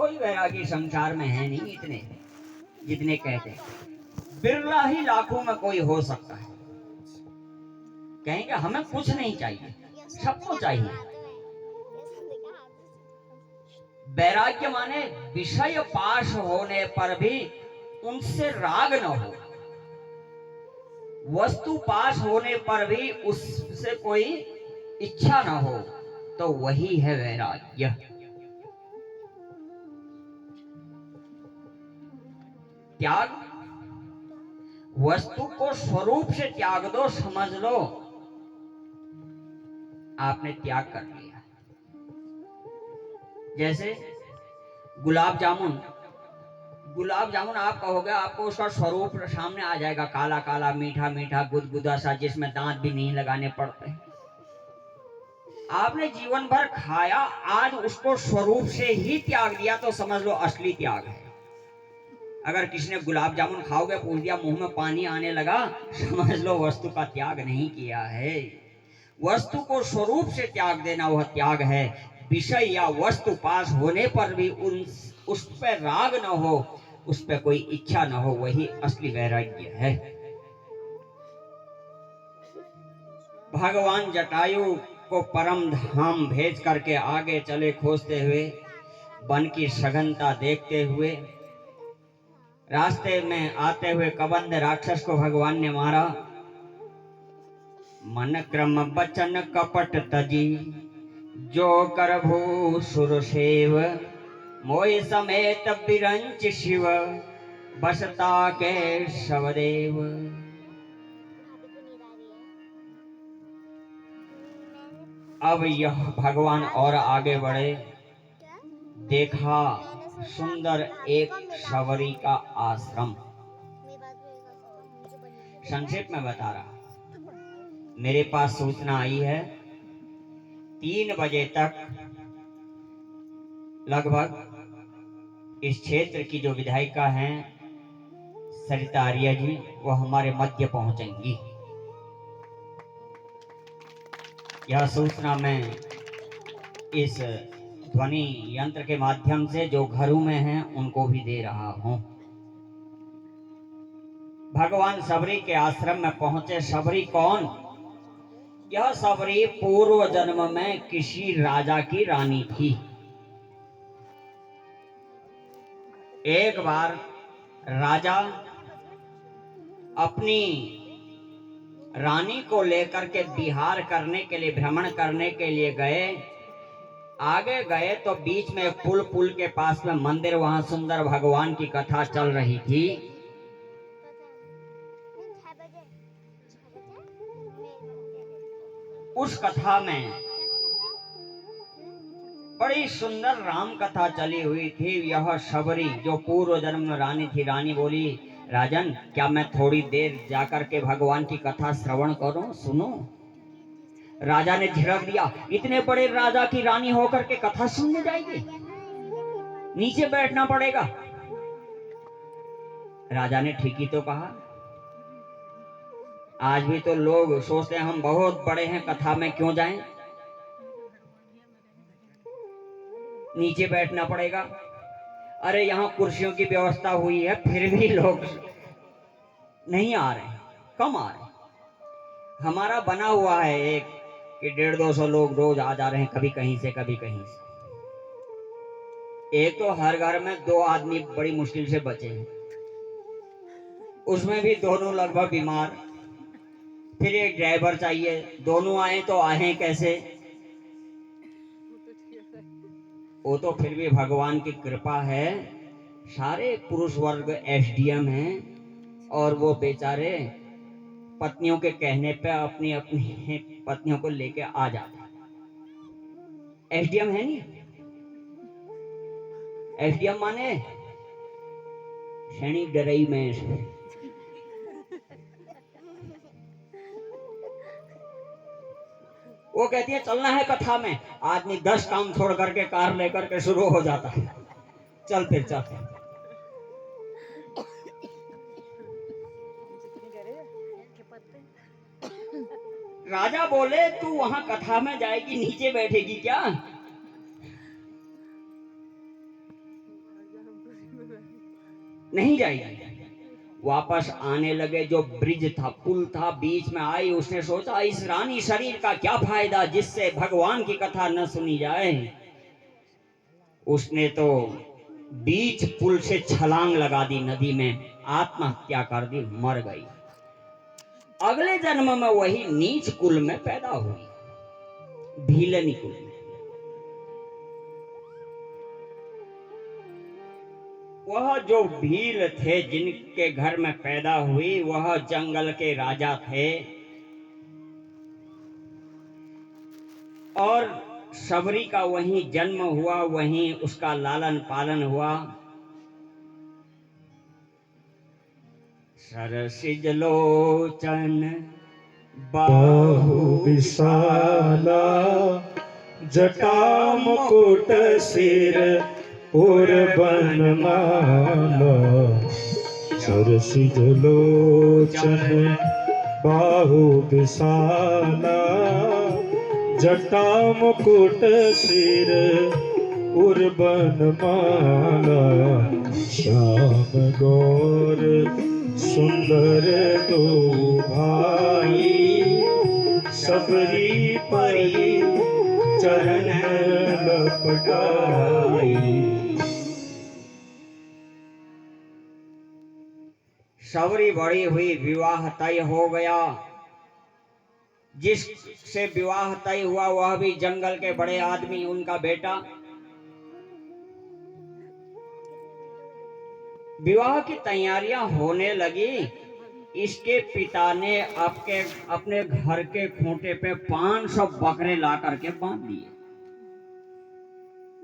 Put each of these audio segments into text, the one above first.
कोई वैरागी संसार में है नहीं इतने जितने कहते हैं। बिरला ही लाखों में कोई हो सकता है। कहेंगे हमें कुछ नहीं चाहिए, सबको चाहिए। वैराग्य माने विषय पाश होने पर भी उनसे राग न हो, वस्तु पास होने पर भी उससे कोई इच्छा न हो, तो वही है वैराग्य। त्याग, वस्तु को स्वरूप से त्याग दो, समझ लो आपने त्याग कर लिया। जैसे गुलाब जामुन, गुलाब जामुन आप कहोगे, आपको उसका स्वरूप सामने आ जाएगा, काला काला मीठा मीठा गुदगुदा सा, जिसमें दांत भी नहीं लगाने पड़ते। आपने जीवन भर खाया, आज उसको स्वरूप से ही त्याग दिया तो समझ लो असली त्याग है। अगर किसी ने गुलाब जामुन खाओगे, पूछ दिया, मुंह में पानी आने लगा, समझ लो वस्तु का त्याग नहीं किया है। वस्तु को स्वरूप से त्याग देना वह त्याग है। विषय या वस्तु पास होने पर भी उस पर राग न हो, उस पर कोई इच्छा न हो, वही असली वैराग्य है। भगवान जटायु को परम धाम भेज करके आगे चले खोजते हुए, वन की सघनता देखते हुए। रास्ते में आते हुए कबंध राक्षस को भगवान ने मारा। मन क्रम बचन कपट तजी, जो करभू सुर सेव, मोहि समेत बिरंच शिव, बसता के शवदेव। अब यह भगवान और आगे बढ़े, देखा सुंदर एक शबरी का आश्रम। संक्षेप में बता रहा, मेरे पास सूचना आई है 3 बजे तक लगभग इस क्षेत्र की जो विधायिका हैं सरिता आर्य जी, वो हमारे मध्य पहुंचेंगी। यह सूचना मैं इस ध्वनि यंत्र के माध्यम से जो घरों में हैं उनको भी दे रहा हूं। भगवान सबरी के आश्रम में पहुंचे। सबरी कौन? यह सबरी पूर्व जन्म में किसी राजा की रानी थी। एक बार राजा अपनी रानी को लेकर के विहार करने के लिए, भ्रमण करने के लिए गए। आगे गए तो बीच में पुल के पास में मंदिर, वहां सुंदर भगवान की कथा चल रही थी। उस कथा में बड़ी सुंदर राम कथा चली हुई थी। यह सबरी जो पूर्व जन्म में रानी थी, रानी बोली, राजन क्या मैं थोड़ी देर जाकर के भगवान की कथा श्रवण करूं, सुनो? राजा ने झिड़क दिया, इतने बड़े राजा की रानी होकर के कथा सुनने जाएगी, नीचे बैठना पड़ेगा। राजा ने ठीक ही तो कहा। आज भी तो लोग सोचते हैं हम बहुत बड़े हैं, कथा में क्यों जाएं, नीचे बैठना पड़ेगा। अरे यहाँ कुर्सियों की व्यवस्था हुई है, फिर भी लोग नहीं आ रहे, कम आ रहे। हमारा बना हुआ है एक कि 150-200 लोग रोज आ जा रहे हैं, कभी कहीं से कभी कहीं से। एक तो हर घर में 2 आदमी बड़ी मुश्किल से बचे हैं, उसमें भी दोनों लगभग बीमार। फिर एक ड्राइवर चाहिए, दोनों आए तो आए कैसे? वो तो फिर भी भगवान की कृपा है, सारे पुरुष वर्ग एसडीएम हैं और वो बेचारे पत्नियों के कहने पे अपनी अपनी पत्नियों को लेके आ जाते हैं। एसडीएम है नहीं, एसडीएम माने श्रेणी डरई में। वो कहती है चलना है कथा में, आदमी 10 काम छोड़ करके कार लेकर के शुरू हो जाता है, चल फिर चल। राजा बोले तू वहां कथा में जाएगी, नीचे बैठेगी क्या? नहीं जाएगी। वापस आने लगे, जो ब्रिज था, पुल था, बीच में आई। उसने सोचा इस रानी शरीर का क्या फायदा जिससे भगवान की कथा न सुनी जाए। उसने तो बीच पुल से छलांग लगा दी नदी में, आत्महत्या कर दी, मर गई। अगले जन्म में वही नीच कुल में पैदा हुई, भीलनी कुल में। वह जो भील थे जिनके घर में पैदा हुई, वह जंगल के राजा थे। और सबरी का वहीं जन्म हुआ, वहीं उसका लालन पालन हुआ। सरसिज लोचन बाहु विशाला, जटा मुकुट सिर और बनमाला। सरसिज लोचन बाहु विशाला, जटा मुकुट सिर उर्बन माला। श्याम गौर सुंदर दो भाई, सबरी परी चरण लपटाई। सबरी बड़ी हुई, विवाह तय हो गया। जिससे विवाह तय हुआ वह भी जंगल के बड़े आदमी, उनका बेटा। विवाह की तैयारियां होने लगी। इसके पिता ने अपने घर के खूंटे पे 500 बकरे ला करके बांध दिए।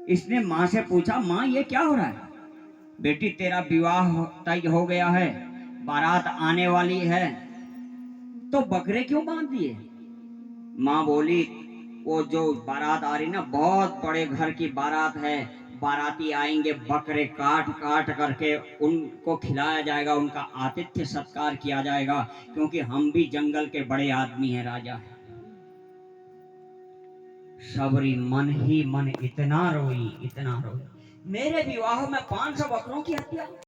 इसने माँ से पूछा, माँ ये क्या हो रहा है? बेटी तेरा विवाह तय हो गया है, बारात आने वाली है, तो बकरे क्यों बांध दिए? माँ बोली, वो जो बारात आ रही ना, बहुत बड़े घर की बारात है, बाराती आएंगे, बकरे काट काट करके उनको खिलाया जाएगा, उनका आतिथ्य सत्कार किया जाएगा, क्योंकि हम भी जंगल के बड़े आदमी हैं, राजा हैं। सबरी मन ही मन इतना रोई, मेरे विवाह में 500 बकरों की हत्या।